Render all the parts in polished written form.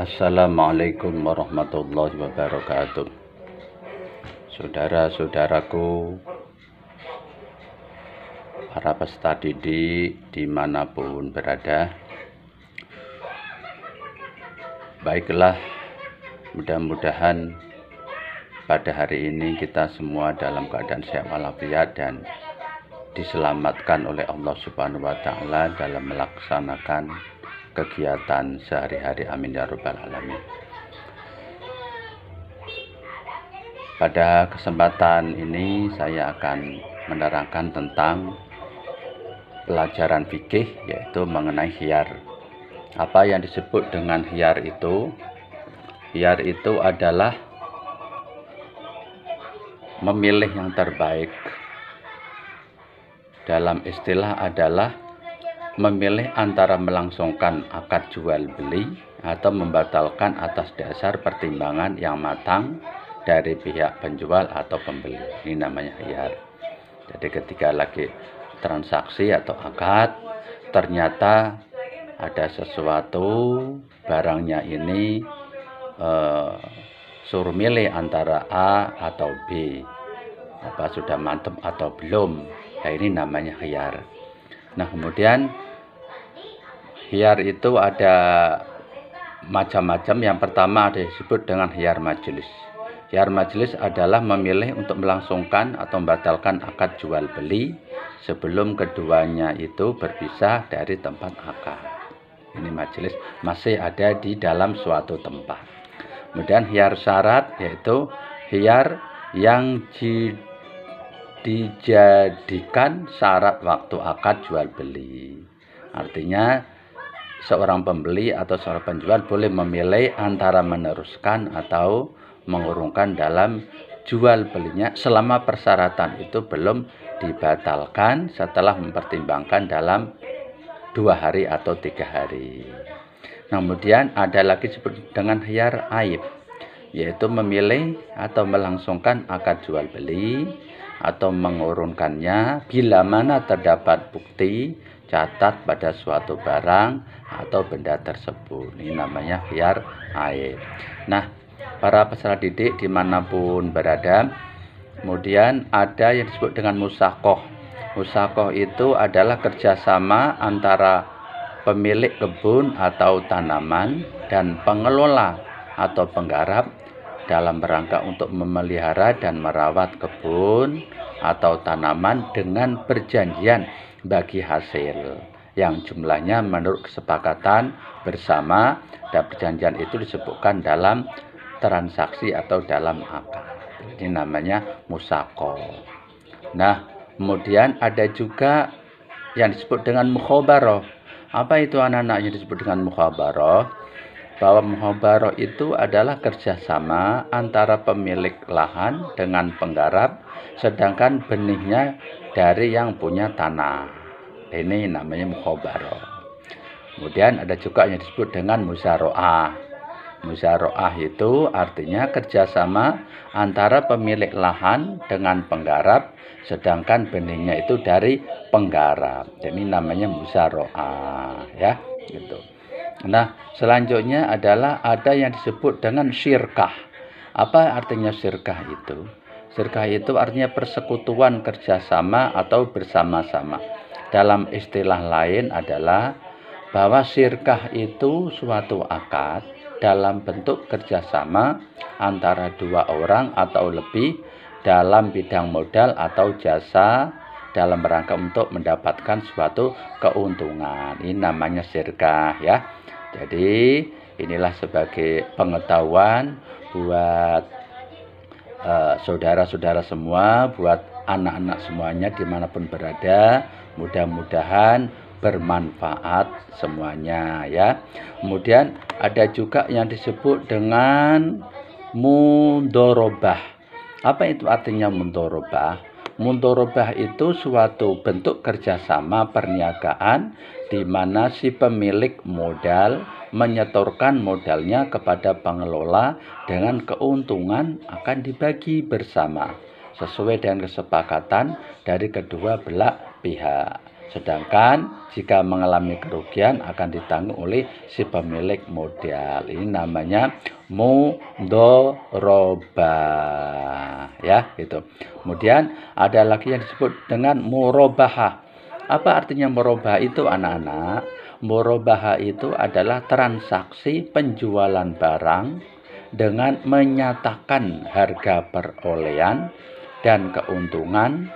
Assalamualaikum warahmatullahi wabarakatuh. Saudara-saudaraku, para peserta didik dimanapun berada, baiklah, mudah-mudahan pada hari ini kita semua dalam keadaan sehat walafiat dan diselamatkan oleh Allah Subhanahu wa Ta'ala dalam melaksanakan kegiatan sehari-hari. Amin ya rabbal alamin. Pada kesempatan ini saya akan menerangkan tentang pelajaran fikih, yaitu mengenai khiyar. Apa yang disebut dengan khiyar itu? Khiyar itu adalah memilih yang terbaik. Dalam istilah adalah memilih antara melangsungkan akad jual beli atau membatalkan atas dasar pertimbangan yang matang dari pihak penjual atau pembeli. Ini namanya khiyar. Jadi ketika lagi transaksi atau akad, ternyata ada sesuatu, barangnya ini suruh milih antara A atau B, apa sudah mantap atau belum. Nah, ini namanya khiyar. Nah, kemudian khiyar itu ada macam-macam. Yang pertama ada disebut dengan khiyar majelis. Khiyar majelis adalah memilih untuk melangsungkan atau membatalkan akad jual beli sebelum keduanya itu berpisah dari tempat akad. Ini majelis masih ada di dalam suatu tempat. Kemudian khiyar syarat, yaitu khiyar yang dijadikan syarat waktu akad jual beli. Artinya seorang pembeli atau seorang penjual boleh memilih antara meneruskan atau mengurungkan dalam jual belinya selama persyaratan itu belum dibatalkan setelah mempertimbangkan dalam 2 hari atau 3 hari. Kemudian ada lagi disebut dengan khiyar aib, yaitu memilih atau melangsungkan akad jual beli atau mengurungkannya bila mana terdapat bukti catat pada suatu barang atau benda tersebut. Ini namanya khiyar aib. Nah, para peserta didik dimanapun berada, kemudian ada yang disebut dengan musyakoh. Musyakoh itu adalah kerjasama antara pemilik kebun atau tanaman dan pengelola atau penggarap dalam rangka untuk memelihara dan merawat kebun atau tanaman dengan perjanjian bagi hasil yang jumlahnya menurut kesepakatan bersama, dan perjanjian itu disebutkan dalam transaksi atau dalam akad. Ini namanya musyakoh. Nah, kemudian ada juga yang disebut dengan mukhabarah. Apa itu anak-anak yang disebut dengan mukhabarah? Bahwa mukhabarah itu adalah kerjasama antara pemilik lahan dengan penggarap, sedangkan benihnya dari yang punya tanah. Ini namanya mukhabarah. Kemudian ada juga yang disebut dengan musyaroah. Musyaroah itu artinya kerjasama antara pemilik lahan dengan penggarap, sedangkan benihnya itu dari penggarap. Ini namanya musyaroah, ya, gitu. Nah, selanjutnya adalah ada yang disebut dengan syirkah. Apa artinya syirkah itu? Syirkah itu artinya persekutuan, kerjasama atau bersama-sama. Dalam istilah lain adalah bahwa syirkah itu suatu akad dalam bentuk kerjasama antara 2 orang atau lebih dalam bidang modal atau jasa dalam rangka untuk mendapatkan suatu keuntungan. Ini namanya syirkah, ya. Jadi inilah sebagai pengetahuan buat saudara-saudara semua, buat anak-anak semuanya dimanapun berada. Mudah-mudahan bermanfaat semuanya, ya. Kemudian ada juga yang disebut dengan mundharabah. Apa itu artinya mundharabah? Mundharabah itu suatu bentuk kerjasama perniagaan di mana si pemilik modal menyetorkan modalnya kepada pengelola dengan keuntungan akan dibagi bersama sesuai dengan kesepakatan dari kedua belah pihak. Sedangkan jika mengalami kerugian akan ditanggung oleh si pemilik modal. Ini namanya mudharabah, ya, gitu. Kemudian ada lagi yang disebut dengan murabahah. Apa artinya murabahah itu, anak-anak? Murabahah itu adalah transaksi penjualan barang dengan menyatakan harga perolehan dan keuntungan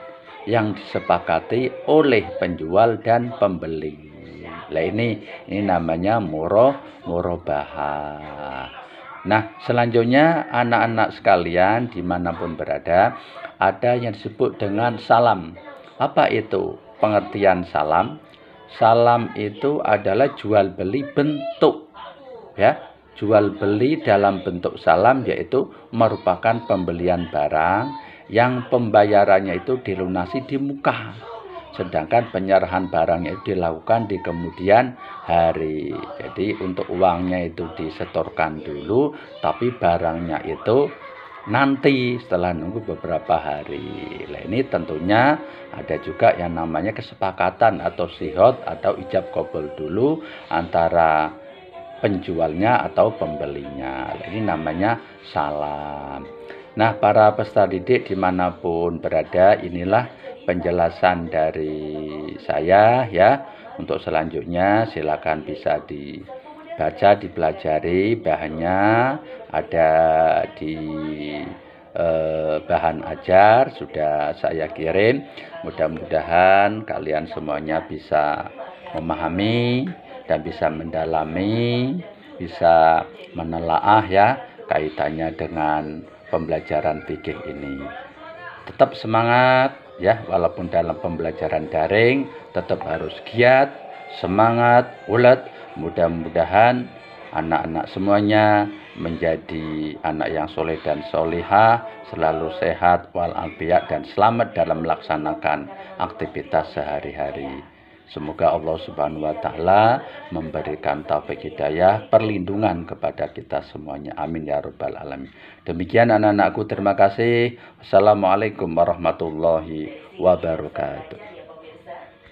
yang disepakati oleh penjual dan pembeli. Nah, ini namanya murabahah. Nah, selanjutnya anak-anak sekalian dimanapun berada, ada yang disebut dengan salam. Apa itu pengertian salam? Salam itu adalah jual beli bentuk, ya. Jual beli dalam bentuk salam, yaitu merupakan pembelian barang yang pembayarannya itu dilunasi di muka, sedangkan penyerahan barangnya itu dilakukan di kemudian hari. Jadi untuk uangnya itu disetorkan dulu, tapi barangnya itu nanti setelah nunggu beberapa hari. Nah, ini tentunya ada juga yang namanya kesepakatan atau sihot atau ijab kabul dulu antara penjualnya atau pembelinya. Nah, ini namanya salam. Nah, para peserta didik dimanapun berada, inilah penjelasan dari saya, ya. Untuk selanjutnya silakan bisa dibaca, dipelajari. Bahannya ada di bahan ajar sudah saya kirim. Mudah-mudahan kalian semuanya bisa memahami dan bisa mendalami, bisa menelaah, ya, kaitannya dengan pembelajaran fikih ini. Tetap semangat, ya, walaupun dalam pembelajaran daring tetap harus giat, semangat, ulet. Mudah-mudahan anak-anak semuanya menjadi anak yang soleh dan solihah, selalu sehat walafiat dan selamat dalam melaksanakan aktivitas sehari-hari. Semoga Allah Subhanahu wa Ta'ala memberikan taufik hidayah, perlindungan kepada kita semuanya. Amin ya rabbal alamin. Demikian anak-anakku, terima kasih. Assalamualaikum warahmatullahi wabarakatuh.